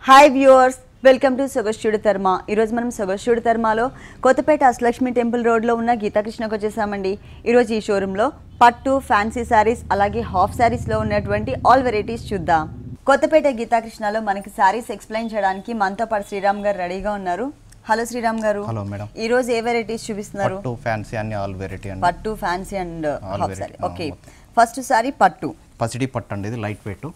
Hi viewers, welcome to సొగస్టుడి తర్మ. ఈరోజు మనం సొగస్టుడి తర్మలో కొత్తపేట అష్టలక్ష్మి టెంపుల్ రోడ్లో ఉన్న గీతాకృష్ణకు వచ్చేసామండి. ఈరోజు ఈ షోరూంలో పట్టు, ఫ్యాన్సీ శారీస్ అలాగే హాఫ్ శారీస్లో ఉన్నటువంటి ఆల్ వెరైటీస్ చూద్దాం. కొత్తపేట గీతాకృష్ణలో మనకి శారీస్ ఎక్స్ప్లెయిన్ చేయడానికి మనతో పాటు శ్రీరామ్ గారు రెడీగా ఉన్నారు. హలో శ్రీరామ్ గారు. Hello madam. ఈ రోజు ఏ వెరైటీస్ చూపిస్తున్నారు? పట్టు, ఫ్యాన్సీ అన్ని ఆల్ వెరైటీ అండి. పట్టు, fancy and half sari. Okay, first sari పట్టు. పసిడి పట్టు అండి, ఇది లైట్ వెయిట్.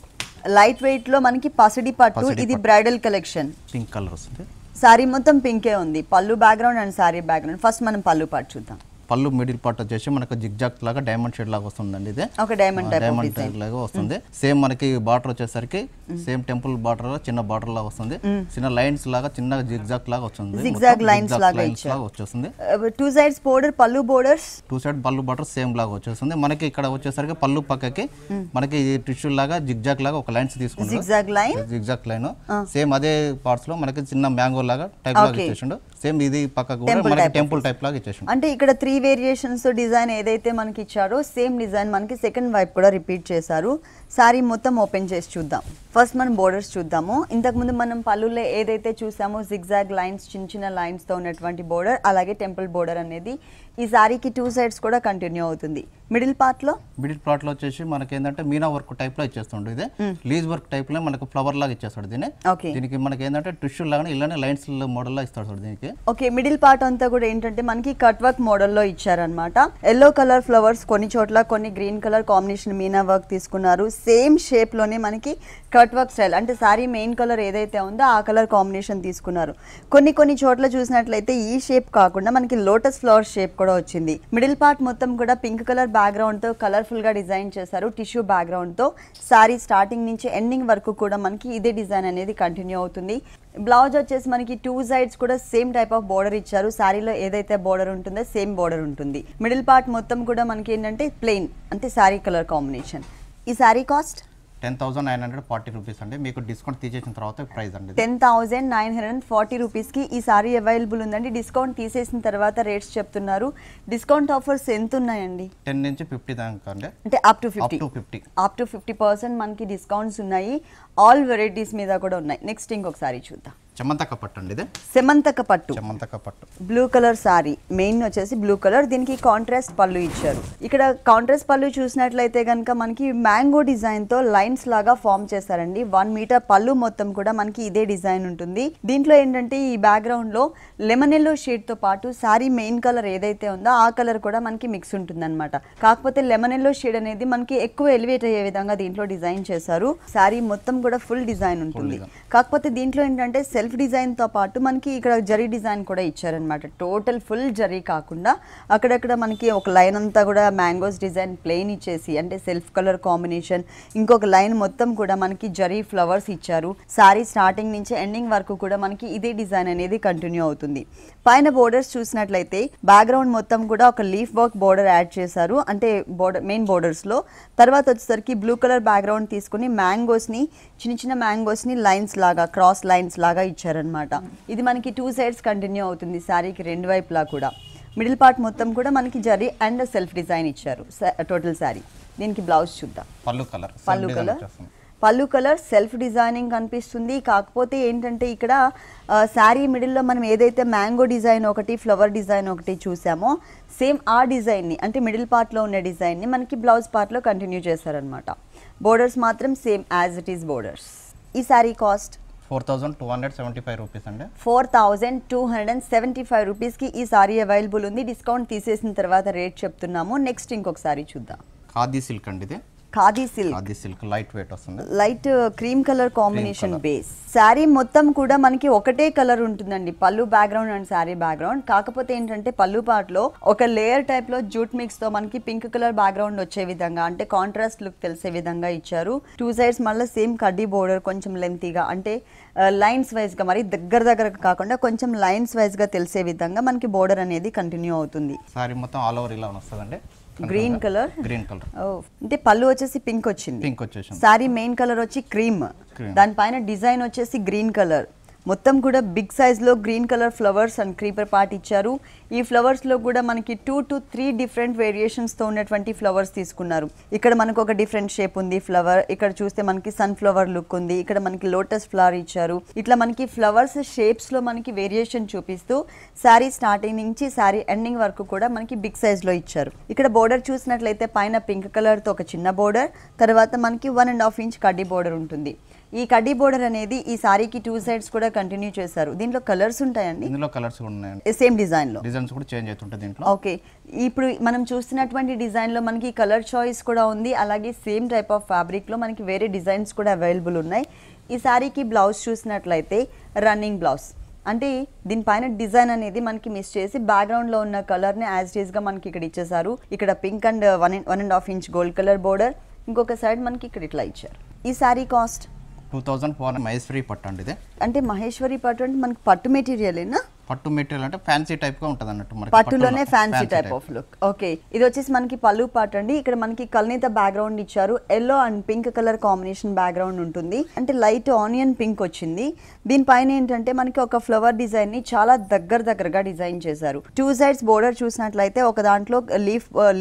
లైట్ వెయిట్ లో మనకి పసిడి పట్టు. ఇది బ్రైడల్ కలెక్షన్. పింక్ కలర్ వస్తుంది. సారీ మొత్తం పింకే ఉంది. పళ్ళు background and sorry background. First మనం పళ్ళు పార్ట్ చూద్దాం. పళ్ళు మిడిల్ పార్ట్ వచ్చేసి మనకు జిగ్జాగ్ లాగా డైమండ్ షేడ్ లాగా వస్తుందండి. ఇది ఒక డైమండ్ టైప్ లాగా వస్తుంది. సేమ్ మనకి బార్డర్ వచ్చేసరికి సేమ్ టెంపుల్ బార్డర్ చిన్న బార్డర్ లాగా వస్తుంది. చిన్న లైన్స్ లాగా చిన్న జిగ్జాగ్ లాగా వస్తుంది. జిగ్జాగ్ లైన్స్ లాగా వచ్చేస్తుంది. టూ సైడ్స్ బోర్డర్, పళ్ళు బోర్డర్స్, టూ సైడ్ పళ్ళు బార్డర్ సేమ్ లాగా వచ్చేస్తుంది. మనకి ఇక్కడ వచ్చేసరికి పళ్ళు పక్కకి మనకి టిష్యూ లాగా జిగ్జాగ్ లాగా ఒక లైన్స్ తీసుకుంటాం. జిగ్జాగ్ లైన్ సేమ్ అదే పార్ట్స్ లో మనకి చిన్న మ్యాంగో లాగా టైప్ లాగా ఇచ్చేసిండు. సేమ్ ఇది పక్కకు కూడా మనకి టెంపుల్ టైప్ లాగా ఇచ్చేసిండు. అంటే ఇక్కడ 3 వేరియేషన్స్ డిజైన్ ఏదైతే మనకి ఇచ్చారో సేమ్ డిజైన్ మనకి సెకండ్ వైపు కూడా రిపీట్ చేశారు. సారీ మొత్తం ఓపెన్ చేసి చూద్దాం. ఫస్ట్ మనం బోర్డర్స్ చూద్దాము. ఇంతకుముందు మనం పళ్ళులో ఏదైతే చూసామో జిగ్జాగ్ లైన్స్, చిన్న చిన్న లైన్స్ తో ఉన్నటువంటి బోర్డర్, అలాగే టెంపుల్ బోర్డర్ అనేది ఈ సారీకి 2 సైడ్స్ కూడా కంటిన్యూ అవుతుంది. మిడిల్ పార్ట్ లో వచ్చేసి మనకి ఏంటంటే మీనా వర్క్ టైప్ లో ఇచ్చేస్తుండే. ఇది లీజ్ వర్క్ టైప్ లో మనకు ఫ్లవర్ లాగా ఇచ్చేస్తాడు. దీనికి మనకి ఏంటంటే టిష్యూ లాగానే ఇలానే లైన్స్ మోడల్ లా ఇస్తాడు దీనికి. ఓకే, మిడిల్ పార్ట్ అంతా కూడా ఏంటంటే మనకి కట్ వర్క్ మోడల్ లో ఇచ్చారనమాట. ఎల్లో కలర్ ఫ్లవర్స్ కొన్ని చోట్ల, కొన్ని green colour combination Meena work తీసుకున్నారు. సేమ్ షేప్ లోనే మనకి కట్ వర్క్ స్టైల్, అంటే సారీ మెయిన్ కలర్ ఏదైతే ఉందో ఆ కలర్ కాంబినేషన్ తీసుకున్నారు. కొన్ని చోట్ల చూసినట్లయితే ఈ షేప్ కాకుండా మనకి లోటస్ ఫ్లవర్ షేప్ కూడా వచ్చింది. మిడిల్ పార్ట్ మొత్తం కూడా పింక్ కలర్ బ్యాక్గ్రౌండ్ తో కలర్ఫుల్ గా డిజైన్ చేశారు. టిష్యూ బ్యాక్గ్రౌండ్ తో సారీ స్టార్టింగ్ నుంచి ఎండింగ్ వరకు కూడా మనకి ఇదే డిజైన్ అనేది కంటిన్యూ అవుతుంది. బ్లౌజ్ వచ్చేసి మనకి 2 సైడ్స్ కూడా సేమ్ టైప్ ఆఫ్ బోర్డర్ ఇచ్చారు. సారీలో ఏదైతే బోర్డర్ ఉంటుందో సేమ్ బోర్డర్ ఉంటుంది. మిడిల్ పార్ట్ మొత్తం కూడా మనకి ఏంటంటే ప్లెయిన్, అంటే సారీ కలర్ కాంబినేషన్. ఈ సారీ కాస్ట్ 10,940 రూపీస్ అండి. మీకు డిస్కౌంట్ తీసేసిన తర్వాత ప్రైస్ అండి 10,940 రూపీస్కి ఈ సారీ అవైలబుల్ ఉందండి. డిస్కౌంట్ తీసేసిన తర్వాత రేట్స్ చెప్తున్నారు. డిస్కౌంట్ ఆఫర్స్ ఎంత ఉన్నాయండి? 10 నుంచి 50 దాకా అండి. అంటే అప్ టు 50% మనకి డిస్కౌంట్స్ ఉన్నాయి. ఆల్ వెరైటీస్ మీద కూడా ఉన్నాయి. నెక్స్ట్ ఇంకొకసారి చూద్దాం. చెమంతక పట్టు అండి. ఇది సెమంతక పట్టు. బ్లూ కలర్ సారీ, మెయిన్ వచ్చేసి బ్లూ కలర్. దీనికి కాంట్రాస్ట్ పళ్ళు ఇచ్చారు. ఇక్కడ కాంట్రాస్ట్ పళ్ళు చూసినట్లయితే కనుక మనకి మ్యాంగో డిజైన్ తో లైన్స్ లాగా ఫామ్ చేశారండి. 1 మీటర్ పళ్ళు మొత్తం కూడా మనకి ఇదే డిజైన్ ఉంటుంది. దీంట్లో ఏంటంటే ఈ బ్యాక్గ్రౌండ్ లో లెమన్ ఎల్లో షేడ్ తో పాటు సారీ మెయిన్ కలర్ ఏదైతే ఉందో ఆ కలర్ కూడా మనకి మిక్స్ ఉంటుంది అనమాట. కాకపోతే లెమన్ ఎల్లో షేడ్ అనేది మనకి ఎక్కువ ఎలివేట్ అయ్యే విధంగా దీంట్లో డిజైన్ చేశారు. సారీ మొత్తం కూడా ఫుల్ డిజైన్ ఉంటుంది. కాకపోతే దీంట్లో ఏంటంటే సెల్ఫ్ డిజైన్ తో పాటు మనకి ఇక్కడ జరీ డిజైన్ కూడా ఇచ్చారనమాట. టోటల్ ఫుల్ జరీ కాకుండా అక్కడక్కడ మనకి ఒక లైన్ అంతా కూడా మ్యాంగోస్ డిజైన్ ప్లెయిన్ ఇచ్చేసి, అంటే సెల్ఫ్ కలర్ కాంబినేషన్, ఇంకొక లైన్ మొత్తం కూడా మనకి జరీ ఫ్లవర్స్ ఇచ్చారు. సారీ స్టార్టింగ్ నుంచి ఎండింగ్ వరకు కూడా మనకి ఇదే డిజైన్ అనేది కంటిన్యూ అవుతుంది. పైన బోర్డర్స్ చూసినట్లయితే బ్యాక్గ్రౌండ్ మొత్తం కూడా ఒక లీఫ్ వర్క్ బోర్డర్ యాడ్ చేశారు, అంటే బోర్డర్ మెయిన్ బోర్డర్స్ లో. తర్వాత వచ్చేసరికి బ్లూ కలర్ బ్యాక్గ్రౌండ్ తీసుకుని మ్యాంగోస్ ని, చిన్న చిన్న మ్యాంగోస్ ని లైన్స్ లాగా, క్రాస్ లైన్స్ లాగా ఇచ్చారనమాట. ఇది మనకి 2 సైడ్స్ కంటిన్యూ అవుతుంది సారీకి 2 వైపులా కూడా. మిడిల్ పార్ట్ మొత్తం కూడా మనకి జరీ అండ్ సెల్ఫ్ డిజైన్ ఇచ్చారు టోటల్ సారీ. దీనికి బ్లౌజ్ చూద్దాం. పళ్ళు కలర్ సెల్ఫ్ డిజైనింగ్ కనిపిస్తుంది. కాకపోతే ఏంటంటే ఇక్కడ శారీ మిడిల్లో మనం ఏదైతే మ్యాంగో డిజైన్ ఒకటి, ఫ్లవర్ డిజైన్ ఒకటి చూసామో సేమ్ ఆ డిజైన్ని, అంటే మిడిల్ పార్ట్లో ఉన్న డిజైన్ని మనకి బ్లౌజ్ పార్ట్లో కంటిన్యూ చేశారనమాట. బోర్డర్స్ మాత్రం same as it is borders. ఈ శారీ కాస్ట్ 4,275 రూపీస్ అండి. 4,275 రూపీస్కి ఈ సారీ అవైలబుల్ ఉంది. డిస్కౌంట్ తీసేసిన తర్వాత రేట్ చెప్తున్నాము. నెక్స్ట్ ఇంకొకసారి చూద్దాం. ఖాదీ సిల్క్ అండి. ఇది ఖాదీ సిల్క్ లైట్ వెయిట్ వస్తుంది. Light cream colour combination base. Sari మొత్తం కూడా మనకి ఒకటే కలర్ ఉంటుందండి, పళ్ళు బ్యాక్గ్రౌండ్ అండ్ శారీ బ్యాక్గ్రౌండ్. కాకపోతే ఏంటంటే పళ్ళు పార్ట్ లో ఒక లేయర్ టైప్ లో జూట్ మిక్స్ తో మనకి పింక్ కలర్ బ్యాక్గ్రౌండ్ వచ్చే విధంగా, అంటే కాంట్రాస్ట్ లుక్ తెలిసే విధంగా ఇచ్చారు. 2 సైడ్స్ మళ్ళీ సేమ్ కడ్డీ బోర్డర్, కొంచెం లెంతీగా, అంటే లైన్స్ వైజ్ గా, మరి దగ్గర కాకుండా కొంచెం లైన్స్ వైజ్ గా తెలిసే విధంగా మనకి బోర్డర్ అనేది కంటిన్యూ అవుతుంది. శారీ మొత్తం ఆల్ ఓవర్ ఇలా వస్తుందండి. Green colour. అంటే పళ్ళు వచ్చేసి పింక్ వచ్చింది. సారీ మెయిన్ కలర్ వచ్చి క్రీమ్, దానిపైన డిజైన్ వచ్చేసి గ్రీన్ కలర్. మొత్తం కూడా బిగ్ సైజ్లో green colour flowers and creeper part ఇచ్చారు. ఈ ఫ్లవర్స్లో కూడా మనకి 2 to 3 డిఫరెంట్ వేరియేషన్స్తో ఉన్నటువంటి ఫ్లవర్స్ తీసుకున్నారు. ఇక్కడ మనకు ఒక డిఫరెంట్ షేప్ ఉంది ఫ్లవర్, ఇక్కడ చూస్తే మనకి సన్ఫ్లవర్ లుక్ ఉంది, ఇక్కడ మనకి లోటస్ ఫ్లవర్ ఇచ్చారు. ఇట్లా మనకి ఫ్లవర్స్ షేప్స్లో మనకి వేరియేషన్ చూపిస్తూ శారీ స్టార్టింగ్ నుంచి శారీ ఎండింగ్ వరకు కూడా మనకి బిగ్ సైజ్లో ఇచ్చారు. ఇక్కడ బోర్డర్ చూసినట్లయితే పైన పింక్ కలర్తో ఒక చిన్న బోర్డర్, తర్వాత మనకి 1.5 ఇంచ్ కడ్డీ బోర్డర్ ఉంటుంది. ఈ కడ్డీ బోర్డర్ అనేది ఈ సారీకి 2 సైడ్స్ కూడా కంటిన్యూ చేశారు. దీంట్లో కలర్స్ ఉంటాయండి? ఇందులో కలర్స్ ఉన్నాయండి, సేమ్ డిజైన్ లో డిజైన్స్ కూడా చేంజ్ అవుతుంటాయి దీంట్లో. ఓకే, ఇప్పుడు మనం చూస్తున్నటువంటి డిజైన్ లో మనకి కలర్ చాయిస్ కూడా ఉంది, అలాగే సేమ్ టైప్ ఆఫ్ ఫ్యాబ్రిక్ లో మనకి వేరే డిజైన్స్ కూడా అవైలబుల్ ఉన్నాయి. ఈ సారీకి బ్లౌజ్ చూసినట్లయితే రన్నింగ్ బ్లౌజ్, అంటే దీనిపైన డిజైన్ అనేది మనకి మిస్ చేసి బ్యాక్గ్రౌండ్ లో ఉన్న కలర్ ని యాజ్ ఇట్ ఈస్ గా మనకి ఇక్కడ ఇచ్చేసారు. ఇక్కడ pink and 1.5 inch gold colour border, ఇంకొక సైడ్ మనకి ఇక్కడ ఇట్లా ఇచ్చారు. ఈ సారీ కాస్ట్ 2400 మహేశ్వరి పట్టు అండి ఇది. అంటే మహేశ్వరి పట్టు అంటే మనకి పట్టు మెటీరియలేనా? పట్టు మెటీరియల్ అంటే ఫ్యాన్సీ టైప్ గా ఉంటది అన్నట్టు, మనకి పట్టులోనే fancy type of look. Okay, ఇది వచ్చేసి మనకి పళ్ళు పార్ట్ అండి. ఇక్కడ మనకి కల్నేత బ్యాక్గ్రౌండ్ ఇచ్చారు, yellow and pink colour combination background ఉంటుంది, అంటే లైట్ ఆనియన్ పింక్ వచ్చింది. దీనిపైన ఏంటంటే మనకి ఒక ఫ్లవర్ డిజైన్ ని చాలా దగ్గరగా డిజైన్ చేశారు. 2 సైడ్స్ బోర్డర్ చూసినట్లయితే ఒక దాంట్లో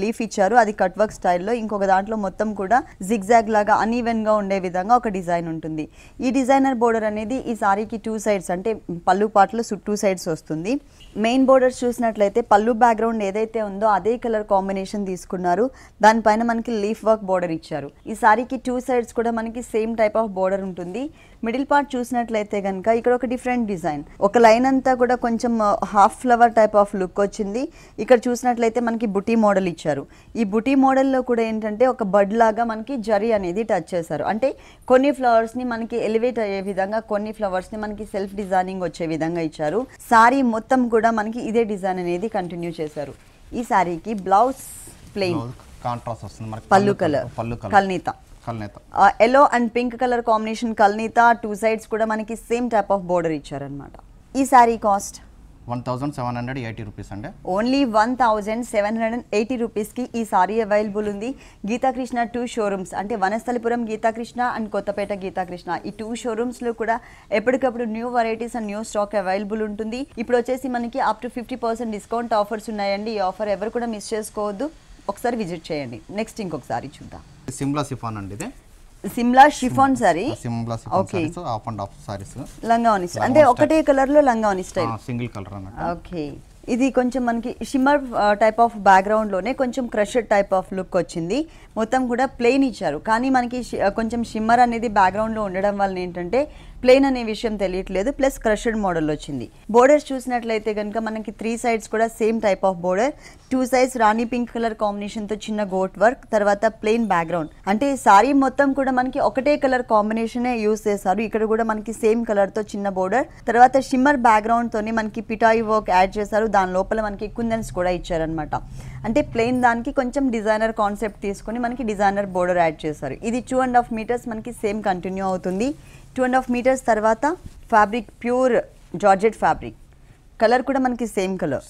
లీఫ్ ఇచ్చారు, అది కట్ వర్క్ స్టైల్లో, ఇంకొక దాంట్లో మొత్తం కూడా జిగ్జాగ్ లాగా అన్ఈవెన్ గా ఉండే విధంగా ఒక డిజైన్ ఉంటుంది. ఈ డిజైనర్ బోర్డర్ అనేది ఈ సారీకి 2 సైడ్స్ అంటే పళ్ళు పార్ట్లో 2 సైడ్స్ వస్తుంది. మెయిన్ బోర్డర్స్ చూసినట్లయితే పళ్ళు బ్యాక్గ్రౌండ్ ఏదైతే ఉందో అదే కలర్ కాంబినేషన్ తీసుకున్నారు, దానిపైన మనకి లీఫ్ వర్క్ బోర్డర్ ఇచ్చారు. ఈ సారీకి 2 సైడ్స్ కూడా మనకి సేమ్ టైప్ ఆఫ్ బోర్డర్ ఉంటుంది. మిడిల్ పార్ట్ చూసినట్లయితే కనుక ఇక్కడ ఒక డిఫరెంట్ డిజైన్, ఒక లైన్ అంతా కూడా కొంచెం half flower type of look వచ్చింది. ఇక్కడ చూసినట్లయితే మనకి బుటీ మోడల్ ఇచ్చారు. ఈ బుటీ మోడల్లో కూడా ఏంటంటే ఒక బడ్ లాగా మనకి జరీ అనేది టచ్ చేశారు, అంటే కొన్ని ఫ్లవర్స్ ని మనకి ఎలివేట్ అయ్యే విధంగా, కొన్ని ఫ్లవర్స్ ని మనకి సెల్ఫ్ డిజైనింగ్ వచ్చే విధంగా ఇచ్చారు. సారీ మొత్తం కూడా మనకి ఇదే డిజైన్ అనేది కంటిన్యూ చేశారు. ఈ సారీకి బ్లౌజ్ ప్లెయిన్ కాంట్రాస్ట్ వస్తుంది మనకి, పళ్ళు కలర్ కల్నీత yellow and pink colour combination కల్నీత. 2 సైడ్స్ కూడా మనకి సేమ్ టైప్ ఆఫ్ బోర్డర్ ఇచ్చారనమాట. ఈ సారీ కాస్ట్ 1780 రూపీస్ అండి. ఓన్లీ 1780 రూపీస్కి ఈ సారీ అవైలబుల్ ఉంది. గీతాకృష్ణ 2 షోరూమ్స్, అంటే వనస్థలిపురం గీతాకృష్ణ అండ్ కొత్తపేట గీతాకృష్ణ, ఈ 2 షోరూమ్స్లో కూడా ఎప్పటికప్పుడు new varieties and new stock available ఉంటుంది. ఇప్పుడు వచ్చేసి మనకి అప్ టు 50% డిస్కౌంట్ ఆఫర్స్ ఉన్నాయండి. ఈ ఆఫర్ ఎవరు కూడా మిస్ చేసుకోవద్దు, ఒకసారి విజిట్ చేయండి. నెక్స్ట్ ఇంకొకసారి చూద్దాం. సిమ్లా సిఫాన్ అండి ఇది, Simla chiffon saree. Simla chiffon sarees, half and half sarees, లంగావని అంటే ఒకటే కలర్ లో లంగావని స్టైల్, సింగిల్ కలర్ అన్నమాట. ఓకే, ఇది కొంచెం మనకి షిమ్మర్ టైప్ ఆఫ్ బ్యాక్గ్రౌండ్ లోనే కొంచెం క్రషర్ టైప్ ఆఫ్ లుక్ వచ్చింది. మొత్తం కూడా ప్లెయిన్ ఇచ్చారు, కానీ మనకి కొంచెం షిమ్మర్ అనేది బ్యాక్గ్రౌండ్ లో ఉండడం వల్ల ఏంటంటే ప్లెయిన్ అనే విషయం తెలియట్లేదు, ప్లస్ క్రషడ్ మోడల్ వచ్చింది. బోర్డర్స్ చూసినట్లయితే కనుక మనకి 3 సైడ్స్ కూడా same type of border, 2 sides Rani pink colour combination తో చిన్న గోట్ వర్క్, తర్వాత ప్లెయిన్ బ్యాక్గ్రౌండ్, అంటే సారీ మొత్తం కూడా మనకి ఒకటే కలర్ కాంబినేషన్ యూస్ చేశారు. ఇక్కడ కూడా మనకి సేమ్ కలర్ తో చిన్న బోర్డర్, తర్వాత షిమ్మర్ బ్యాక్గ్రౌండ్ తోని మనకి పిటాయి వర్క్ యాడ్ చేశారు. దాని లోపల మనకి కుందన్స్ కూడా ఇచ్చారనమాట, అంటే ప్లెయిన్ దానికి కొంచెం డిజైనర్ కాన్సెప్ట్ తీసుకొని మనకి డిజైనర్ బోర్డర్ యాడ్ చేశారు. ఇది 2.5 మీటర్స్ మనకి సేమ్ కంటిన్యూ అవుతుంది. 2.5 మీటర్స్ తర్వాత fabric pure georgette fabric, colour కూడా మనకి సేమ్ కలర్.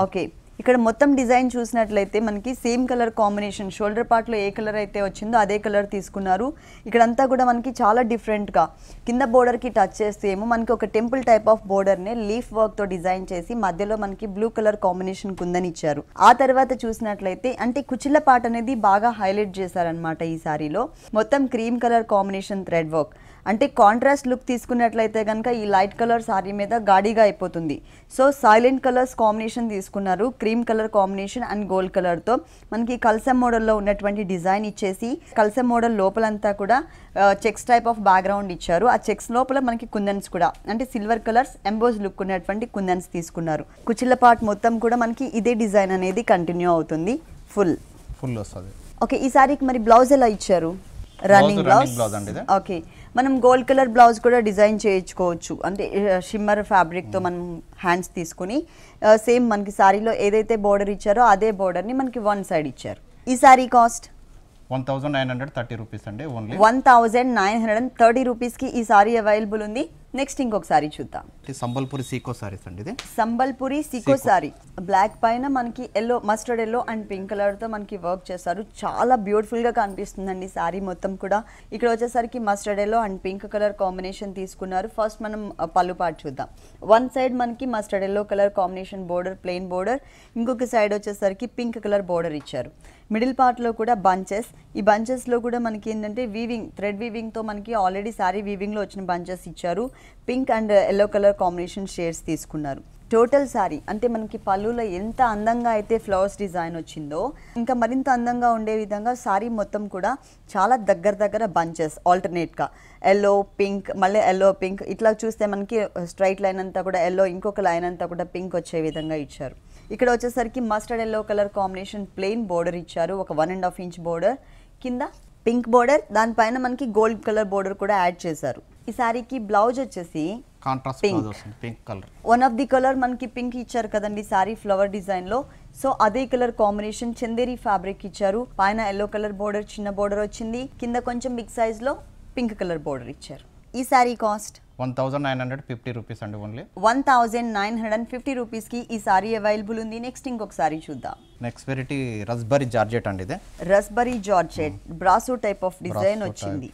ఓకే, ఇక్కడ మొత్తం డిజైన్ చూసినట్లయితే మనకి same colour combination, shoulder part లో ఏ కలర్ అయితే వచ్చిందో అదే కలర్ తీసుకున్నారు. ఇక్కడంతా కూడా మనకి చాలా డిఫరెంట్ గా కింద బోర్డర్ కి టచ్ చేస్తే ఏమో మనకి ఒక టెంపుల్ టైప్ ఆఫ్ బోర్డర్ ని లీఫ్ వర్క్ తో డిజైన్ చేసి మధ్యలో మనకి బ్లూ కలర్ కాంబినేషన్ కుందని ఇచ్చారు. ఆ తర్వాత చూసినట్లయితే అంటే కుచిళ్ళ పార్ట్ అనేది బాగా హైలైట్ చేశారనమాట. ఈ సారీలో మొత్తం cream colour combination thread work, అంటే కాంట్రాస్ట్ లుక్ తీసుకున్నట్లయితే కనుక ఈ లైట్ కలర్ సారీ మీద గాడిగా అయిపోతుంది. సో సైలెంట్ కలర్స్ కాంబినేషన్ తీసుకున్నారు, cream colour combination and gold కలర్తో మనకి కల్సం మోడల్లో ఉన్నటువంటి డిజైన్ ఇచ్చేసి కల్సం మోడల్ లోపలంతా కూడా చెక్స్ టైప్ ఆఫ్ బ్యాక్గ్రౌండ్ ఇచ్చారు. ఆ చెక్స్ లోపల మనకి కుందన్స్ కూడా అంటే సిల్వర్ కలర్స్ ఎంబోజ్ లుక్ ఉన్నటువంటి కుందన్స్ తీసుకున్నారు. కుచిళ్ళ పార్ట్ మొత్తం కూడా మనకి ఇదే డిజైన్ అనేది కంటిన్యూ అవుతుంది. ఫుల్ వస్తుంది. ఓకే, ఈ సారీకి మరి బ్లౌజ్ ఎలా ఇచ్చారు? రన్నింగ్ బ్లౌజ్ అండి. ఓకే, మనం గోల్డ్ కలర్ బ్లౌజ్ కూడా డిజైన్ చేయించుకోవచ్చు, అంటే షిమ్మర్ ఫ్యాబ్రిక్ తో మనం హ్యాండ్స్ తీసుకుని సేమ్ మనకి సారీలో ఏదైతే బోర్డర్ ఇచ్చారో అదే బోర్డర్ ని మనకి 1 సైడ్ ఇచ్చారు. ఈ సారీ కాస్ట్ 1930 రూపీస్ అండి. ఓన్లీ 1930 రూపీస్ కి ఈ సారీ అవైలబుల్ ఉంది. నెక్స్ట్ ఇంకొక సారీ చూద్దాం. సంబల్పూరి సీకో సారీస్ అండి. ఇది సంబల్పూరి సీకో సారీ బ్లాక్ పైన మనకి yellow, mustard yellow and pink colour తో మనకి వర్క్ చేశారు. చాలా బ్యూటిఫుల్ గా కనిపిస్తుందండి సారీ మొత్తం కూడా. ఇక్కడ వచ్చేసరికి mustard yellow and pink colour combination తీసుకున్నారు. ఫస్ట్ మనం పళ్ళు పార్ట్ చూద్దాం. వన్ సైడ్ మనకి mustard yellow colour combination border, plain border, ఇంకొక సైడ్ వచ్చేసరికి పింక్ కలర్ బోర్డర్ ఇచ్చారు. మిడిల్ పార్ట్లో కూడా బంచెస్, ఈ బంచెస్లో కూడా మనకి ఏంటంటే వీవింగ్, థ్రెడ్ వీవింగ్తో మనకి ఆల్రెడీ సారీ వీవింగ్లో వచ్చిన బంచెస్ ఇచ్చారు. Pink and yellow colour combination shades తీసుకున్నారు. టోటల్ సారీ అంటే మనకి పళ్ళులో ఎంత అందంగా అయితే ఫ్లవర్స్ డిజైన్ వచ్చిందో ఇంకా మరింత అందంగా ఉండే విధంగా సారీ మొత్తం కూడా చాలా దగ్గర బంచెస్ ఆల్టర్నేట్గా ఎల్లో పింక్, మళ్ళీ ఎల్లో పింక్, ఇట్లా చూస్తే మనకి స్ట్రైట్ లైన్ అంతా కూడా ఎల్లో, ఇంకొక లైన్ అంతా కూడా పింక్ వచ్చే విధంగా ఇచ్చారు. ఇక్కడ వచ్చేసరికి mustard yellow colour combination plain border ఇచ్చారు. ఒక 1.5 ఇంచ్ బోర్డర్, కింద పింక్ బోర్డర్, దానిపైన మనకి గోల్డ్ కలర్ బోర్డర్ కూడా యాడ్ చేశారు. ఈ సారీకి బ్లౌజ్ వచ్చేసి కాంట్రాస్ట్ బ్లౌజ్ వస్తుంది, pink colour. One of the colour మనకి పింక్ ఇచ్చారు కదండి సారీ ఫ్లవర్ డిజైన్ లో. సో అదే కలర్ కాంబినేషన్ చందేరి ఫ్యాబ్రిక్ ఇచ్చారు. పైన ఎల్లో కలర్ బోర్డర్, చిన్న బోర్డర్ వచ్చింది. కింద కొంచెం బిగ్ సైజ్ లో పింక్ కలర్ బోర్డర్ ఇచ్చారు. ఈ సారీ కాస్ట్ 1950 రూపీస్ అండి. ఓన్లీ 1950 రూపీస్ కి ఈ సారీ అవైలబుల్ ఉంది. నెక్స్ట్ ఇంకొక సారీ చూద్దాం. నెక్స్ట్ వెరైటీ రస్బరీ జార్జెట్ అండి. ఇది raspberry georgette brasso type of design వచ్చింది.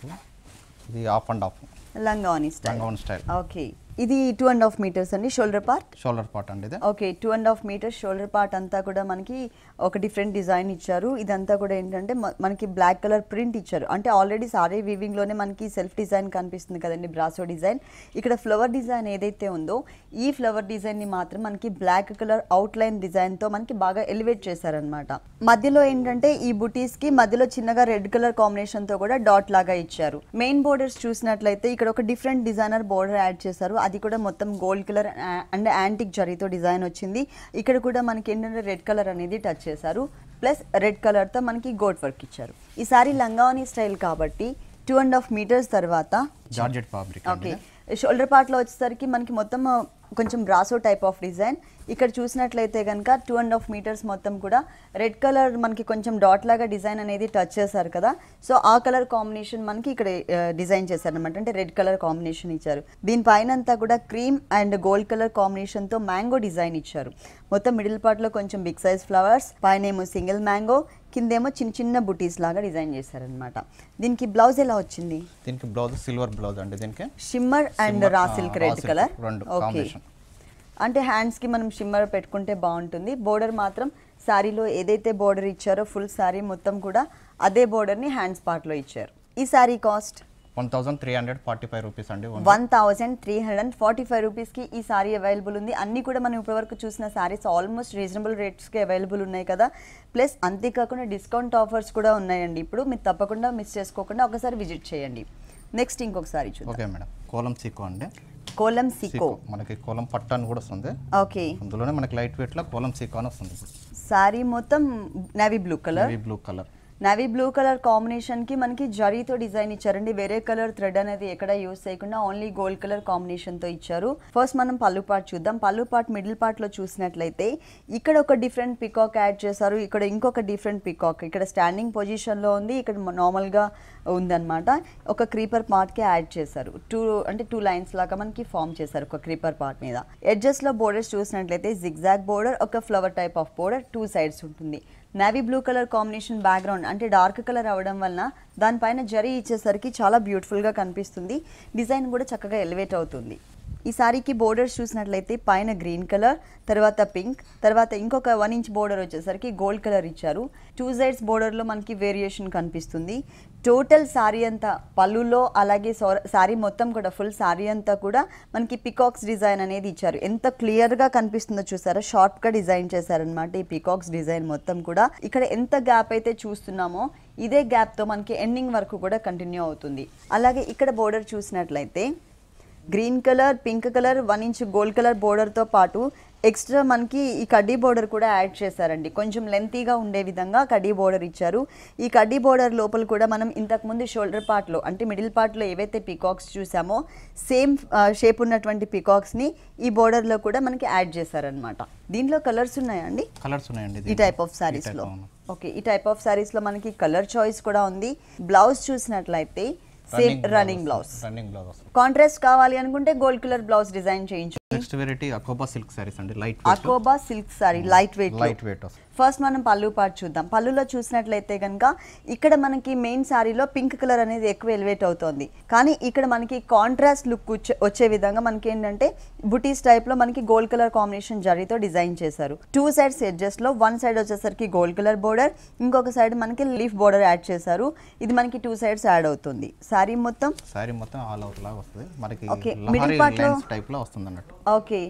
ఇది హాఫ్ అండ్ హాఫ్ లంగావని స్టైల్. ఓకే, ఇది 2.5 మీటర్స్ అండి. షోల్డర్ పార్ట్ అండి ఇది. ఓకే, 2.5 మీటర్స్ షోల్డర్ పార్ట్ అంతా కూడా మనకి ఒక డిఫరెంట్ డిజైన్ ఇచ్చారు. ఇదంతా కూడా ఏంటంటే మనకి బ్లాక్ కలర్ ప్రింట్ ఇచ్చారు. అంటే ఆల్రెడీ సారీ వీవింగ్ లోనే మనకి సెల్ఫ్ డిజైన్ కనిపిస్తుంది కదండి, బ్రాసో డిజైన్. ఇక్కడ ఫ్లవర్ డిజైన్ ఏదైతే ఉందో ఈ ఫ్లవర్ డిజైన్ ని మాత్రం మనకి black colour outline design తో మనకి బాగా ఎలివేట్ చేశారనమాట. మధ్యలో ఏంటంటే ఈ బుటీస్ కి మధ్యలో చిన్నగా రెడ్ కలర్ కాంబినేషన్ తో కూడా డాట్ లాగా ఇచ్చారు. మెయిన్ బోర్డర్స్ చూసినట్లయితే ఇక్కడ ఒక డిఫరెంట్ డిజైనర్ బోర్డర్ యాడ్ చేశారు. అది కూడా మొత్తం గోల్డ్ కలర్ అండ్ యాంటిక్ జరీతో డిజైన్ వచ్చింది. ఇక్కడ కూడా మనకి ఏంటంటే రెడ్ కలర్ అనేది టచ్ చేశారు. ప్లస్ రెడ్ కలర్ తో మనకి గోట్ వర్క్ ఇచ్చారు. ఈ సారీ లంగావని స్టైల్ కాబట్టి 2.5 మీటర్స్ తర్వాత georgette fabric. Okay, shoulder part లో వచ్చేసరికి మనకి మొత్తం కొంచెం బ్రాసో టైప్ ఆఫ్ డిజైన్. ఇక్కడ చూసినట్లయితే కనుక 2.5 మీటర్స్ మొత్తం కూడా రెడ్ కలర్ మనకి కొంచెం డాట్ లాగా డిజైన్ అనేది టచ్ చేశారు కదా. సో ఆ కలర్ కాంబినేషన్ మనకి ఇక్కడ డిజైన్ చేశారు అనమాట. అంటే రెడ్ కలర్ కాంబినేషన్ ఇచ్చారు. దీనిపైన అంతా కూడా cream and gold colour combination తో మ్యాంగో డిజైన్ ఇచ్చారు. మొత్తం మిడిల్ పార్ట్ లో కొంచెం బిగ్ సైజ్ ఫ్లవర్స్, పైన ఏమో సింగిల్ మ్యాంగో, కిందేమో చిన్న చిన్న బుటీస్ లాగా డిజైన్ చేశారనమాట. దీనికి బ్లౌజ్ ఎలా వచ్చింది? దీనికి బ్లౌజ్ సిల్వర్ బ్లౌజ్ అండి. దీనికి shimmer and raw silk red colour. Okay, అంటే హ్యాండ్స్కి మనం షిమ్మర్ పెట్టుకుంటే బాగుంటుంది. బోర్డర్ మాత్రం శారీలో ఏదైతే బోర్డర్ ఇచ్చారో ఫుల్ శారీ మొత్తం కూడా అదే బోర్డర్ని హ్యాండ్స్ పార్ట్లో ఇచ్చారు. ఈ శారీ కాస్ట్ 1345 రూపీస్ అండి. 1345 రూపీస్కి ఈ సారీ అవైలబుల్ ఉంది. అన్నీ కూడా మనం ఇప్పటివరకు చూసిన సారీస్ ఆల్మోస్ట్ రీజనబుల్ రేట్స్కి అవైలబుల్ ఉన్నాయి కదా. ప్లస్ అంతేకాకుండా డిస్కౌంట్ ఆఫర్స్ కూడా ఉన్నాయండి. ఇప్పుడు మీరు తప్పకుండా మిస్ చేసుకోకుండా ఒకసారి విజిట్ చేయండి. నెక్స్ట్ ఇంకొక సారీ చూద్దాం. ఓకే మేడం, కోలం సీకో అండి. కోలం సీకో మనకి కోలం పట్టాన్ కూడా వస్తుంది. ఓకే, అందులోనే మనకి లైట్ వెయిట్ లో కోలం సీకో అని వస్తుంది. సారీ మొత్తం navy blue colour. Navy blue colour combination కి మనకి జరీతో డిజైన్ ఇచ్చారండి. వేరే కలర్ థ్రెడ్ అనేది ఎక్కడ యూస్ చేయకుండా ఓన్లీ గోల్డ్ కలర్ కాంబినేషన్ తో ఇచ్చారు. ఫస్ట్ మనం పళ్ళు పార్ట్ చూద్దాం. పళ్ళు పార్ట్ మిడిల్ పార్ట్ లో చూసినట్లయితే ఇక్కడ ఒక డిఫరెంట్ పికాక్ యాడ్ చేశారు. ఇక్కడ ఇంకొక డిఫరెంట్ పికాక్ ఇక్కడ స్టాండింగ్ పొజిషన్ లో ఉంది, ఇక్కడ నార్మల్ గా ఉందన్నమాట. ఒక క్రీపర్ పార్ట్ కి యాడ్ చేశారు. టూ లైన్స్ లాగా మనకి ఫామ్ చేశారు ఒక క్రీపర్ పార్ట్ మీద. ఎడ్జెస్ లో బోర్డర్స్ చూసినట్లయితే జిగ్జాగ్ బోర్డర్, ఒక flower type of border, 2 sides ఉంటుంది. Navy blue colour combination background అంటే డార్క్ కలర్ అవ్వడం వలన దానిపైన జరీ ఇచ్చేసరికి చాలా బ్యూటిఫుల్గా కనిపిస్తుంది. డిజైన్ కూడా చక్కగా ఎలివేట్ అవుతుంది. ఈ సారీకి బోర్డర్స్ చూసినట్లయితే పైన గ్రీన్ కలర్, తర్వాత పింక్, తర్వాత ఇంకొక 1 ఇంచ్ బోర్డర్ వచ్చేసరికి గోల్డ్ కలర్ ఇచ్చారు. 2 సైడ్స్ బోర్డర్లో మనకి వేరియేషన్ కనిపిస్తుంది. టోటల్ సారీ అంతా పళ్ళులో అలాగే సారీ మొత్తం కూడా ఫుల్ సారీ అంతా కూడా మనకి పికాక్స్ డిజైన్ అనేది ఇచ్చారు. ఎంత క్లియర్గా కనిపిస్తుందో చూసారా, షార్ప్గా డిజైన్ చేశారనమాట ఈ పికాక్స్ డిజైన్ మొత్తం కూడా. ఇక్కడ ఎంత గ్యాప్ అయితే చూస్తున్నామో ఇదే గ్యాప్తో మనకి ఎండింగ్ వరకు కూడా కంటిన్యూ అవుతుంది. అలాగే ఇక్కడ బోర్డర్ చూసినట్లయితే green colour, pink colour, 1 inch gold colour బోర్డర్తో పాటు ఎక్స్ట్రా మనకి ఈ కడ్డీ బోర్డర్ కూడా యాడ్ చేశారండి. కొంచెం లెంతీగా ఉండే విధంగా కడ్డీ బోర్డర్ ఇచ్చారు. ఈ కడ్డీ బోర్డర్ లోపల కూడా మనం ఇంతకుముందు షోల్డర్ పార్ట్లో అంటే మిడిల్ పార్ట్లో ఏవైతే పికాక్స్ చూసామో సేమ్ షేప్ ఉన్నటువంటి పికాక్స్ని ఈ బోర్డర్లో కూడా మనకి యాడ్ చేశారనమాట. దీంట్లో కలర్స్ ఉన్నాయండి? కలర్స్ ఉన్నాయండి ఈ టైప్ ఆఫ్ శారీస్లో. ఓకే, ఈ టైప్ ఆఫ్ శారీస్లో మనకి కలర్ చాయిస్ కూడా ఉంది. బ్లౌజ్ చూసినట్లయితే సేమ్ రన్నింగ్ బ్లౌజ్ వస్తుంది. కాంట్రాస్ట్ కావాలి అనుకుంటే గోల్డ్ కలర్ బ్లౌజ్ డిజైన్ చేయించు. నెక్స్ట్ వెరైటీ అకోబా సిల్క్ సారీస్ అండి, అకోబా సిల్క్ సారీ లైట్ వెయిట్ వస్తుంది. ఫస్ట్ మనం పళ్ళు పార్ట్ చూద్దాం. పళ్ళులో చూసినట్లయితే కనుక ఇక్కడ మనకి మెయిన్ సారీలో పింక్ కలర్ అనేది ఎక్కువ ఎలివేట్ అవుతోంది, కానీ ఇక్కడ మనకి కాంట్రాస్ట్ లుక్ వచ్చే విధంగా మనకి ఏంటంటే బుటీస్ టైప్ లో మనకి గోల్డ్ కలర్ కాంబినేషన్ జరీతో డిజైన్ చేశారు. 2 సైడ్స్ ఎడ్జెస్ లో 1 సైడ్ వచ్చేసరికి గోల్డ్ కలర్ బోర్డర్, ఇంకొక సైడ్ మనకి లీఫ్ బోర్డర్ యాడ్ చేశారు. ఇది మనకి 2 సైడ్స్ యాడ్ అవుతుంది. సారీ మొత్తం ఆల్ అవుట్ లాగా వస్తుంది మనకి. ఓకే, లహరి మిడిల్ పార్ట్ లో టైప్ లో వస్తుంది అన్నట్టు. ఓకే,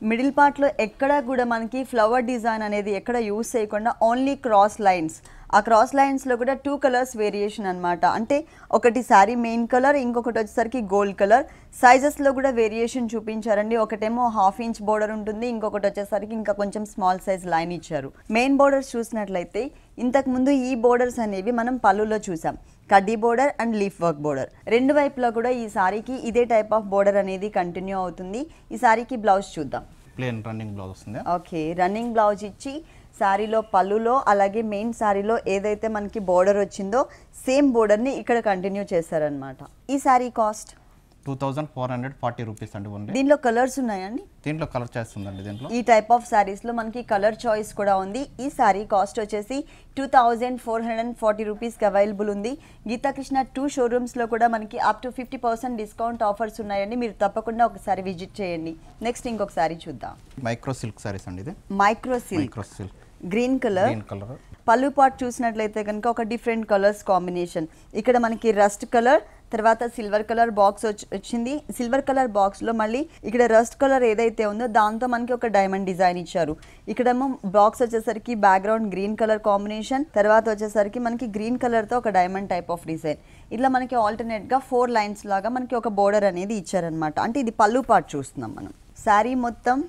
మిడిల్ పార్ట్లో ఎక్కడ కూడా మనకి ఫ్లవర్ డిజైన్ అనేది ఎక్కడ యూస్ చేయకుండా ఓన్లీ క్రాస్ లైన్స్. ఆ క్రాస్ లైన్స్లో కూడా 2 కలర్స్ వేరియేషన్ అనమాట. అంటే ఒకటి శారీ మెయిన్ కలర్, ఇంకొకటి వచ్చేసరికి గోల్డ్ కలర్. సైజెస్లో కూడా వేరియేషన్ చూపించారండి. ఒకటేమో 1/2 ఇంచ్ బోర్డర్ ఉంటుంది, ఇంకొకటి వచ్చేసరికి ఇంకా కొంచెం స్మాల్ సైజ్ లైన్ ఇచ్చారు. మెయిన్ బోర్డర్స్ చూసినట్లయితే ఇంతకుముందు ఈ బోర్డర్స్ అనేవి మనం పళ్ళులో చూసాం, కడ్డీ border and leaf work border. రెండు వైపులా కూడా ఈ సారీకి ఇదే టైప్ ఆఫ్ బోర్డర్ అనేది కంటిన్యూ అవుతుంది. ఈ సారీకి బ్లౌజ్ చూద్దాం. ప్లేన్ రన్నింగ్ బ్లౌజ్ వస్తుంది. ఓకే, రన్నింగ్ బ్లౌజ్ ఇచ్చి శారీలో పళ్ళులో అలాగే మెయిన్ శారీలో ఏదైతే మనకి బోర్డర్ వచ్చిందో సేమ్ బోర్డర్ని ఇక్కడ కంటిన్యూ చేశారనమాట. ఈ శారీ కాస్ట్ 2440 రూపీస్ అండి. ఓన్లీ దీంట్లో కలర్స్ ఉన్నాయండి? దీంట్లో కలర్ చాయిస్ ఉందండి. దీంట్లో ఈ టైప్ ఆఫ్ సారీస్ లో మనకి కలర్ చాయిస్ కూడా ఉంది. ఈ సారీ కాస్ట్ వచ్చేసి 2440 రూపీస్కి అవైలబుల్ ఉంది. గీతాకృష్ణ 2 షోరూమ్స్ లో కూడా మనకి అప్ టు 50% డిస్కౌంట్ ఆఫర్స్ ఉన్నాయండి. మీరు తప్పకుండా ఒకసారి విజిట్ చేయండి. నెక్స్ట్ ఇంకొక సారీ చూద్దాం. మైక్రో సిల్క్ సారీస్ అండి. ఇది మైక్రో సిల్క్ గ్రీన్ కలర్. పళ్ళు పార్ట్ చూసినట్లయితే కనుక ఒక డిఫరెంట్ కలర్స్ కాంబినేషన్. ఇక్కడ మనకి రస్ట్ కలర్, తర్వాత సిల్వర్ కలర్ బాక్స్ వచ్చింది. సిల్వర్ కలర్ బాక్స్లో మళ్ళీ ఇక్కడ రస్ట్ కలర్ ఏదైతే ఉందో దాంతో మనకి ఒక డైమండ్ డిజైన్ ఇచ్చారు. ఇక్కడేమో బాక్స్ వచ్చేసరికి బ్యాక్గ్రౌండ్ గ్రీన్ కలర్ కాంబినేషన్, తర్వాత వచ్చేసరికి మనకి గ్రీన్ కలర్తో ఒక డైమండ్ టైప్ ఆఫ్ డిజైన్. ఇట్లా మనకి ఆల్టర్నేట్గా 4 లైన్స్ లాగా మనకి ఒక బోర్డర్ అనేది ఇచ్చారనమాట. అంటే ఇది పళ్ళు పార్ట్ చూస్తున్నాం మనం. శారీ మొత్తం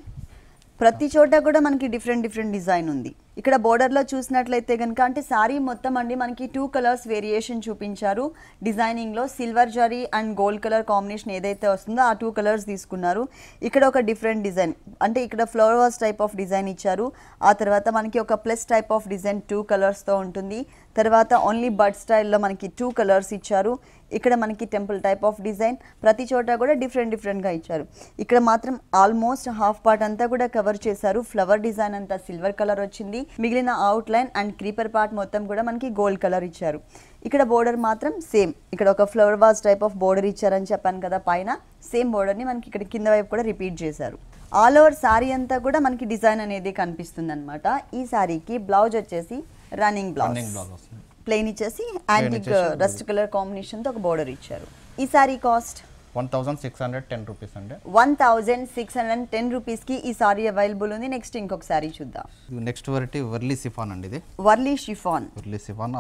ప్రతి చోట కూడా మనకి డిఫరెంట్ డిజైన్ ఉంది. ఇక్కడ బోర్డర్లో చూసినట్లయితే కనుక అంటే శారీ మొత్తం అండి మనకి 2 కలర్స్ వేరియేషన్ చూపించారు. డిజైనింగ్లో silver zari and gold colour combination ఏదైతే వస్తుందో ఆ 2 కలర్స్ తీసుకున్నారు. ఇక్కడ ఒక డిఫరెంట్ డిజైన్, అంటే ఇక్కడ ఫ్లవర్స్ టైప్ ఆఫ్ డిజైన్ ఇచ్చారు. ఆ తర్వాత మనకి ఒక ప్లస్ టైప్ ఆఫ్ డిజైన్ 2 కలర్స్తో ఉంటుంది. తర్వాత ఓన్లీ బడ్ స్టైల్లో మనకి 2 కలర్స్ ఇచ్చారు. ఇక్కడ మనకి టెంపుల్ టైప్ ఆఫ్ డిజైన్, ప్రతి చోట కూడా డిఫరెంట్గా ఇచ్చారు. ఇక్కడ మాత్రం ఆల్మోస్ట్ హాఫ్ పార్ట్ అంతా కూడా కవర్ చేశారు. ఫ్లవర్ డిజైన్ అంతా సిల్వర్ కలర్ వచ్చింది, మిగిలిన out line and creeper part మొత్తం కూడా మనకి గోల్డ్ కలర్ ఇచ్చారు. ఇక్కడ బోర్డర్ మాత్రం సేమ్, ఇక్కడ ఒక flower vase type of border ఇచ్చారని చెప్పాను కదా పైన, సేమ్ బోర్డర్ని మనకి ఇక్కడ కింద వైపు కూడా రిపీట్ చేశారు. ఆల్ ఓవర్ శారీ అంతా కూడా మనకి డిజైన్ అనేది కనిపిస్తుంది అనమాట. ఈ శారీకి బ్లౌజ్ వచ్చేసి రన్నింగ్ బ్లౌజ్ ప్లెయిన్ ఇచ్చేసి యాంటిక్ రస్ట్ కలర్ కాంబినేషన్తో ఒక బోర్డర్ ఇచ్చారు. ఈ శారీ కాస్ట్ 1610 రూపీస్ అండి. 1610 రూపీస్కి ఈ సారీ అవైలబుల్ ఉంది. నెక్స్ట్ ఇంకొక సారీ చూద్దాం. నెక్స్ట్ వెరైటీ వర్లీ సిఫాన్ అండి. ఇది Warli chiffon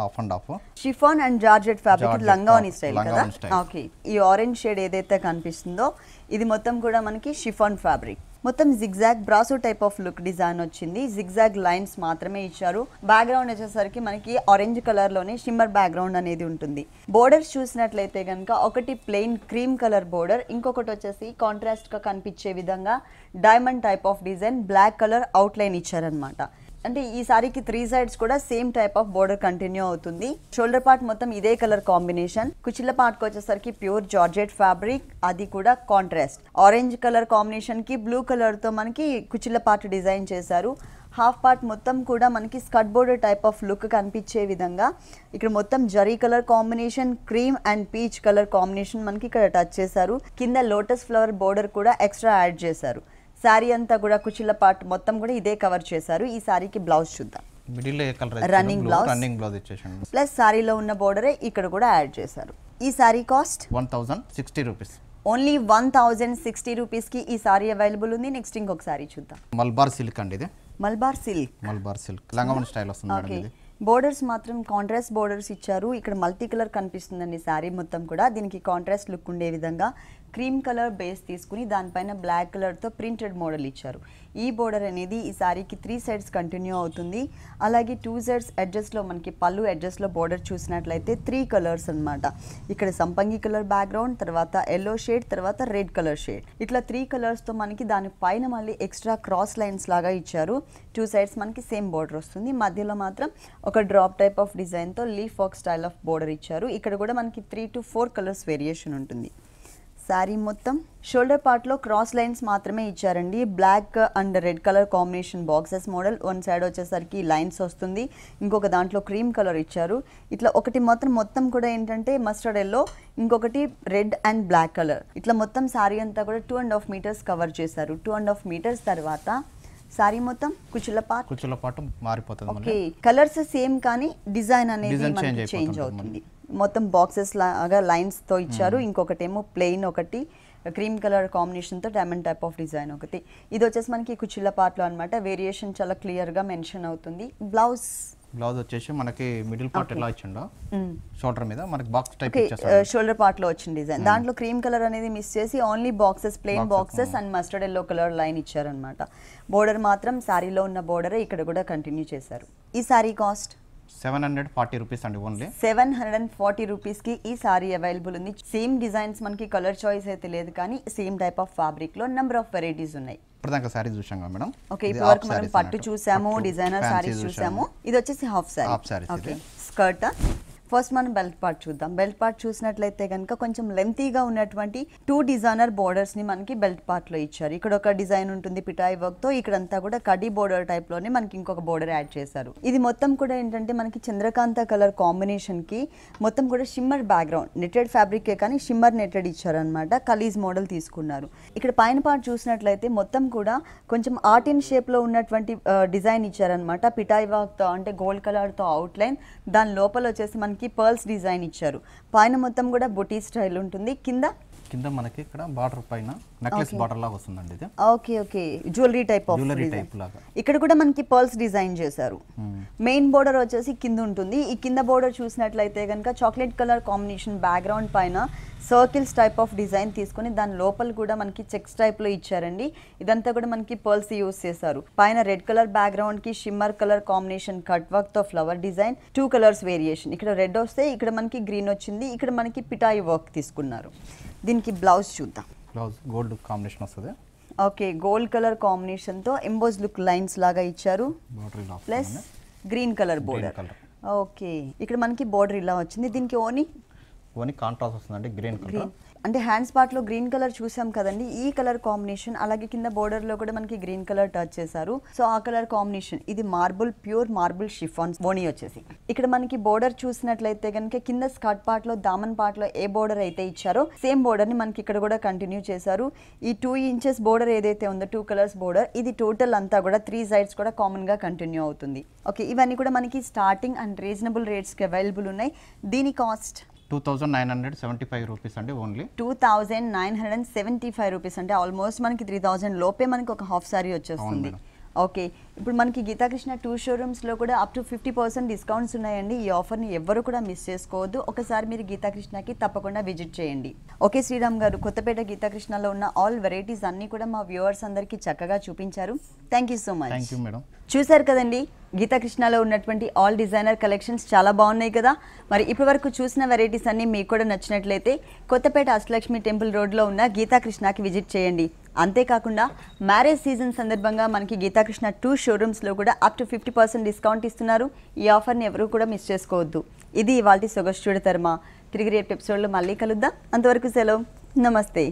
half and half chiffon and georgette fabric లంగావని స్టైల్ కదా. ఓకే, ఈ ఆరెంజ్ షేడ్ ఏదైతే కనిపిస్తుందో ఇది మొత్తం కూడా మనకి షిఫాన్ ఫ్యాబ్రిక్. మొత్తం zigzag brasso type of look design వచ్చింది. జిగ్జాగ్ లైన్స్ మాత్రమే ఇచ్చారు. బ్యాక్గ్రౌండ్ వచ్చేసరికి మనకి ఆరెంజ్ కలర్ లోనే షిమ్మర్ బ్యాక్గ్రౌండ్ అనేది ఉంటుంది. బోర్డర్స్ చూసినట్లయితే కనుక ఒకటి ప్లెయిన్ క్రీమ్ కలర్ బోర్డర్, ఇంకొకటి వచ్చేసి కాంట్రాస్ట్ గా కనిపించే విధంగా diamond type of design black colour outline ఇచ్చారనమాట. అంటే ఈ సారీకి 3 సైడ్స్ కూడా same type of border continue అవుతుంది. షోల్డర్ పార్ట్ మొత్తం ఇదే కలర్ కాంబినేషన్. కుచ్చిళ్ళ పార్ట్కి వచ్చేసరికి ప్యూర్ జార్జెట్ ఫ్యాబ్రిక్, అది కూడా కాంట్రాస్ట్ ఆరెంజ్ కలర్ కాంబినేషన్ కి బ్లూ కలర్ తో మనకి కుచ్చిళ్ళ పార్ట్ డిజైన్ చేశారు. హాఫ్ పార్ట్ మొత్తం కూడా మనకి skirt border type of look కనిపించే విధంగా ఇక్కడ మొత్తం zari colour combination, cream and peach colour combination మనకి ఇక్కడ టచ్ చేశారు. కింద లోటస్ ఫ్లవర్ బోర్డర్ కూడా ఎక్స్ట్రా యాడ్ చేశారు. శారీ అంతా కూడా కుచ్చిళ్ళ పార్ట్ మొత్తం కూడా ఇదే కవర్ చేశారు. ఈ శారీకి బ్లౌజ్ చూద్దాం. రన్నింగ్ బ్లౌజ్ ప్లస్ శారీలో ఉన్న బోర్డరే ఇక్కడ కూడా యాడ్ చేశారు. ఈ శారీ కాస్ట్ 1060 రూపీస్. ఓన్లీ 1060 రూపీస్కి ఈ సారీ అవైలబుల్ ఉంది. నెక్స్ట్ ఇంకొక సారీ చూద్దాం. మల్బార్ సిల్క్ అండి. ఇది మల్బార్ సిల్క్ లంగావని స్టైల్ వస్తుంది మేడం. ఇది బోర్డర్స్ మాత్రం కాంట్రాస్ట్ బోర్డర్స్ ఇచ్చారు. ఇక్కడ మల్టీ కలర్ కనిపిస్తుందండి శారీ మొత్తం కూడా. దీనికి కాంట్రాస్ట్ లుక్ ఉండే విధంగా క్రీమ్ కలర్ బేస్ తీసుకుని దానిపైన బ్లాక్ కలర్తో ప్రింటెడ్ మోడల్ ఇచ్చారు. ఈ బోర్డర్ అనేది ఈ సారీకి 3 సైడ్స్ కంటిన్యూ అవుతుంది. అలాగే 2 సైడ్స్ ఎడ్జెస్లో మనకి పళ్ళు ఎడ్జెస్లో బోర్డర్ చూసినట్లయితే 3 కలర్స్ అన్నమాట. ఇక్కడ సంపంగి కలర్ బ్యాక్గ్రౌండ్, తర్వాత ఎల్లో షేడ్, తర్వాత రెడ్ కలర్ షేడ్, ఇట్లా 3 కలర్స్తో మనకి దాని పైన మళ్ళీ ఎక్స్ట్రా క్రాస్ లైన్స్ లాగా ఇచ్చారు. 2 సైడ్స్ మనకి సేమ్ బోర్డర్ వస్తుంది. మధ్యలో మాత్రం ఒక డ్రాప్ టైప్ ఆఫ్ డిజైన్తో leaf work style of border ఇచ్చారు. ఇక్కడ కూడా మనకి 3 to 4 కలర్స్ వేరియేషన్ ఉంటుంది. శారీ మొత్తం షోల్డర్ పార్ట్లో క్రాస్ లైన్స్ మాత్రమే ఇచ్చారండి. Black and red colour combination boxes model. One side వచ్చేసరికి లైన్స్ వస్తుంది, ఇంకొక దాంట్లో క్రీమ్ కలర్ ఇచ్చారు. ఇట్లా ఒకటి మొత్తం కూడా ఏంటంటే మస్టర్డ్ ఎల్లో, ఇంకొకటి రెడ్ అండ్ బ్లాక్ కలర్. ఇట్లా మొత్తం శారీ అంతా కూడా 2.5 మీటర్స్ కవర్ చేశారు. 2.5 మీటర్స్ తర్వాత శారీ మొత్తం కుచ్చుల పాటు మారిపోతుంది. ఓకే, కలర్స్ సేమ్ కానీ డిజైన్ అనేది మనకి చేంజ్ అవుతుంది. మొత్తం బాక్సెస్ లాగా లైన్స్తో ఇచ్చారు. ఇంకొకటేమో ప్లెయిన్, ఒకటి క్రీమ్ కలర్ కాంబినేషన్తో డైమండ్ టైప్ ఆఫ్ డిజైన్ ఒకటి. ఇది వచ్చేసి మనకి కుచ్చిళ్ళ పార్ట్లో అనమాట. వేరియేషన్ చాలా క్లియర్గా మెన్షన్ అవుతుంది. బ్లౌజ్ వచ్చేసి మనకి మిడిల్ పార్ట్ ఎలా ఇచ్చిండో షోల్డర్ మీద మనకి బాక్స్ టైప్ షోల్డర్ పార్ట్ లో వచ్చిన డిజైన్. దాంట్లో క్రీమ్ కలర్ అనేది మిస్ చేసి only boxes, plain boxes and mustard yellow colour line ఇచ్చారనమాట. బోర్డర్ మాత్రం శారీలో ఉన్న బోర్డర్ ఇక్కడ కూడా కంటిన్యూ చేశారు. ఈ శారీ కాస్ట్ 740 రూపీస్ అండి. ఓన్లీ 740 రూపీస్కి ఈ సారీ అవైలబుల్ ఉంది. సేమ్ డిజైన్స్, మనకి కలర్ చాయిస్ అయితే లేదు కానీ సేమ్ టైప్ ఆఫ్ ఫ్యాబ్రిక్ లో నెంబర్ ఆఫ్ వెరైటీస్ ఉన్నాయి. ఇప్పటిదాకా సారీ చూసాం కదా మేడం. ఓకే, ఇప్పటివరకు మనం పట్టు చూసాము, డిజైనర్ సారీస్ చూసాము. ఇది వచ్చేసి half sorry. Okay, skirt. First మనం బెల్ట్ పార్ట్ చూద్దాం. బెల్ట్ పార్ట్ చూసినట్లయితే కనుక కొంచెం లెంతీగా ఉన్నటువంటి 2 డిజైనర్ బోర్డర్స్ ని మనకి బెల్ట్ పార్ట్ లో ఇచ్చారు. ఇక్కడ ఒక డిజైన్ ఉంటుంది పిటాయి వర్క్ తో, ఇక్కడంతా కూడా కడీ బోర్డర్ టైప్ లోనే మనకి ఇంకొక బోర్డర్ యాడ్ చేశారు. ఇది మొత్తం కూడా ఏంటంటే మనకి చంద్రకాంత కలర్ కాంబినేషన్ కి మొత్తం కూడా షిమ్మర్ బ్యాక్గ్రౌండ్, నెట్టెడ్ ఫ్యాబ్రికే కానీ షిమ్మర్ నెట్టెడ్ ఇచ్చారనమాట. కలీజ్ మోడల్ తీసుకున్నారు. ఇక్కడ పైన పార్ట్ చూసినట్లయితే మొత్తం కూడా కొంచెం ఆర్ట్ ఇన్ షేప్ లో ఉన్నటువంటి డిజైన్ ఇచ్చారనమాట. పిటాయి వర్క్ తో, అంటే గోల్డ్ కలర్ తో అవుట్ లైన్, దాని లోపల వచ్చేసి మనకి పర్ల్స్ డిజైన్ ఇచ్చారు. పైన మొత్తం కూడా బుటీ స్టైల్ ఉంటుంది. కింద మనకి ఇక్కడ బార్డర్ పైన నెక్లెస్ బార్డర్ లాగా వస్తుందండి ఇది. ఓకే, జ్యువెలరీ టైప్ లాగా. ఇక్కడ కూడా మనకి పర్ల్స్ డిజైన్ చేశారు. మెయిన్ బోర్డర్ వచ్చేసి కింద ఉంటుంది. ఈ కింద బోర్డర్ చూసినట్లయితే కనుక చాక్లెట్ కలర్ కాంబినేషన్ బ్యాక్గ్రౌండ్ పైన సర్కిల్స్ టైప్ ఆఫ్ డిజైన్ తీసుకుని దాని లోపల కూడా మనకి చెక్స్ టైప్ లో ఇచ్చారండి. ఇదంతా కూడా మనకి పర్ల్స్ యూస్ చేశారు. పైన రెడ్ కలర్ బ్యాక్గ్రౌండ్ కి shimmer colour combination cut work తో ఫ్లవర్ డిజైన్, 2 కలర్స్ వేరియేషన్. ఇక్కడ రెడ్ వస్తే ఇక్కడ మనకి గ్రీన్ వచ్చింది. ఇక్కడ మనకి పిటాయి వర్క్ తీసుకున్నారు. దీనికి బ్లౌజ్ చూద్దాం. బ్లౌజ్ గోల్డ్ కాంబినేషన్ వస్తుంది. ఓకే, గోల్డ్ కలర్ కాంబినేషన్ తో ఎంబోస్ లుక్ లైన్స్ లాగా ఇచ్చారు. Plus green colour border. Okay, ఇక్కడ మనకి బోర్డర్ ఇలా వచ్చింది. దీనికి ఓని కాంట్రాస్ట్ వస్తుందండి, గ్రీన్ కలర్. అంటే హ్యాండ్స్ పార్ట్ లో గ్రీన్ కలర్ చూసాం కదండి, ఈ కలర్ కాంబినేషన్. అలాగే కింద బోర్డర్ లో కూడా మనకి గ్రీన్ కలర్ టచ్ చేశారు. సో ఆ కలర్ కాంబినేషన్. ఇది marble, pure marble chiffon Boney వచ్చేసి. ఇక్కడ మనకి బోర్డర్ చూసినట్లయితే కనుక కింద స్కర్ట్ పార్ట్ లో, దామన్ పార్ట్ లో ఏ బోర్డర్ అయితే ఇచ్చారో సేమ్ బోర్డర్ ని మనకి ఇక్కడ కూడా కంటిన్యూ చేశారు. ఈ 2 ఇంచెస్ బోర్డర్ ఏదైతే ఉందో 2 కలర్స్ బోర్డర్, ఇది టోటల్ అంతా కూడా 3 సైడ్స్ కూడా కామన్ గా కంటిన్యూ అవుతుంది. ఓకే, ఇవన్నీ కూడా మనకి స్టార్టింగ్ అండ్ రీజనబుల్ రేట్స్ కి అవైలబుల్ ఉన్నాయి. దీని కాస్ట్ 2975 రూపీస్ అండి. ఓన్లీ 2975 రూపీస్, అంటే ఆల్మోస్ట్ మనకి 3000 లోపే మనకి ఒక హాఫ్ సారీ వచ్చేస్తుంది. ఓకే, ఇప్పుడు మనకి గీతాకృష్ణ 2 షోరూమ్స్లో కూడా అప్ టు 50% డిస్కౌంట్స్ ఉన్నాయండి. ఈ ఆఫర్ని ఎవ్వరు కూడా మిస్ చేసుకోవద్దు. ఒకసారి మీరు గీతాకృష్ణకి తప్పకుండా విజిట్ చేయండి. ఓకే శ్రీరామ్ గారు, కొత్తపేట గీతాకృష్ణలో ఉన్న ఆల్ వెరైటీస్ అన్నీ కూడా మా వ్యూవర్స్ అందరికీ చక్కగా చూపించారు. Thank you so much. Thank you madam. చూశారు కదండి, గీతాకృష్ణలో ఉన్నటువంటి ఆల్ డిజైనర్ కలెక్షన్స్ చాలా బాగున్నాయి కదా. మరి ఇప్పటి వరకు చూసిన వెరైటీస్ అన్నీ మీకు కూడా నచ్చినట్లయితే కొత్తపేట అష్టలక్ష్మి టెంపుల్ రోడ్లో ఉన్న గీతాకృష్ణకి విజిట్ చేయండి. అంతేకాకుండా మ్యారేజ్ సీజన్ సందర్భంగా మనకి గీతాకృష్ణ 2 షోరూమ్స్లో కూడా అప్ టు 50% డిస్కౌంట్ ఇస్తున్నారు. ఈ ఆఫర్ని ఎవరు కూడా మిస్ చేసుకోవద్దు. ఇది ఇవాల్టి సొగసు చూడతరమా. తిరిగి రేపు ఎపిసోడ్లో మళ్ళీ కలుద్దాం. అంతవరకు సెలవు, నమస్తే.